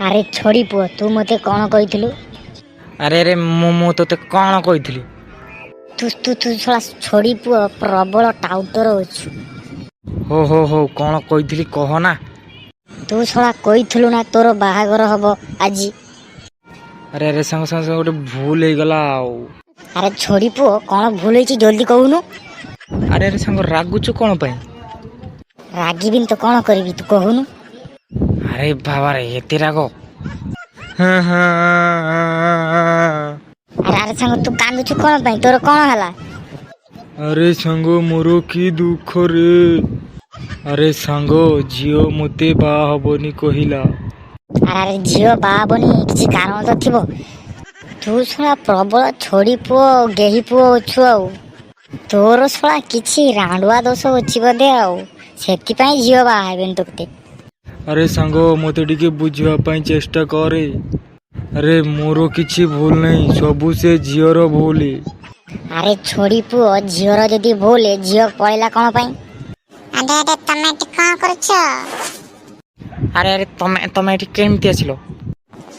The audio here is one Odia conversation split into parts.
ଆରେ ଛୋଡ଼ି ପୁଅ ତୁ ମୋତେ କ'ଣ କହିଥିଲୁ? ଆରେ ଆରେ ମୁଁ ତୋତେ କ'ଣ କହିଥିଲି? ତୁ ଶଳା ଛୋଡ଼ି ପୁଅ ପ୍ରବଳ ଟାଉଟର ଅଛୁ। ହଉ କ'ଣ କହିଥିଲି କହ ନା। ତୁ ଶଳା କହିଥିଲୁ ନା ତୋର ବାହାଘର ହବ ଆଜି। ଆରେ ସାଙ୍ଗ ଗୋଟେ ଭୁଲ ହେଇଗଲା ଆଉ। ଆରେ ଛୋଡ଼ି ପୁଅ କ'ଣ ଭୁଲ ହେଇଛି ଜଲ୍ଦି କହୁନୁ। ଆରେ ସାଙ୍ଗ ରାଗୁଛୁ କ'ଣ ପାଇଁ? ରାଗିବିନି ତ କ'ଣ କରିବି ତୁ କହୁନୁ। ଆରେ ବାବାରେ ଏତେ ରାଗ। ଆରେ ସାଙ୍ଗ ତୁ କାନ୍ଦୁଛୁ କ'ଣ ପାଇଁ? ତୋର କ'ଣ ହେଲା? ଆରେ ସାଙ୍ଗ ମୋର କି ଦୁଃଖ ରେ। ଆରେ ସାଙ୍ଗ ଝିଅ ମୋତେ ବାହା ହବନି କହିଲା। ଆରେ ଝିଅ ବାହା ହବନି କିଛି କାରଣ ତ ଥିବ। ତୁ ଶଳା ପ୍ରବଳ ଛୋଡ଼ି ପୁଅ ଗେହି ପୁଅ ଅଛୁ ଆଉ। ତୋର ଶଳା କିଛି ରାଣ୍ଡୁଆ ଦୋଷ ଅଛି ବୋଧେ ଆଉ ସେଥିପାଇଁ ଝିଅ ବାହା ହେବେନି ତୋତେ। ଆରେ ସାଙ୍ଗ ମୋତେ ଟିକେ ବୁଝିବା ପାଇଁ ଚେଷ୍ଟା କରେ। ଆରେ ମୋର କିଛି ଭୁଲ ନାହିଁ, ସବୁ ସେ ଝିଅର ଭୁଲ। ଆରେ ଛୋଡ଼ି ପୁଅ ଝିଅର ଯଦି ଭୁଲ ଝିଅ ପଳେଇଲା କ'ଣ ପାଇଁ? ଆରେ ତମେ ଏଠି କ'ଣ କରୁଛ? ଆରେ ତମେ ଏଠି କେମିତି ଆସିଲ?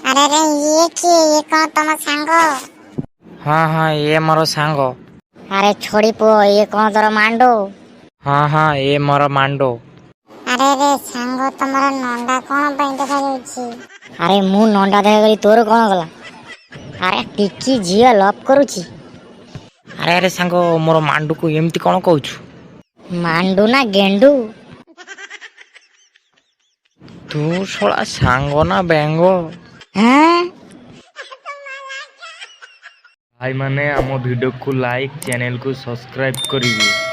ଆରେ ଇଏ କିଏ? ଇଏ କ'ଣ ତମ ସାଙ୍ଗ? ହଁ ଇଏ ମୋର ସାଙ୍ଗ। ଆରେ ଛୋଡ଼ି ପୁଅ ଇଏ କ'ଣ ତୋର ମାଣ୍ଡୋ? ହଁ ଇଏ ମୋର ମାଣ୍ଡୋ। ଆରେ ସାଙ୍ଗ ତମର ନଣ୍ଡା କ'ଣ ପାଇଁ ଦେଖାଯାଉଛି? ଆରେ ମୁଁ ନଣ୍ଡା ଦେଖାଗଲି ତୋର କ'ଣ ଗଲା? ଆରେ ଟିକି ଝିଅ ଲଭ୍ କରୁଛି। ଆରେ ସାଙ୍ଗ ମୋର ମାଣ୍ଡୁକୁ ଏମିତି କ'ଣ କହୁଛୁ? ମାଣ୍ଡୁ ନା ଗେଣ୍ଡୁ? ତୁ ଶଳା ସାଙ୍ଗ ନା ବେଙ୍ଗ? ହାଁ ଭାଇମାନେ ଆମ ଭିଡ଼ିଓକୁ ଲାଇକ୍ ଚ୍ୟାନେଲକୁ ସବସ୍କ୍ରାଇବ୍ କରିବେ।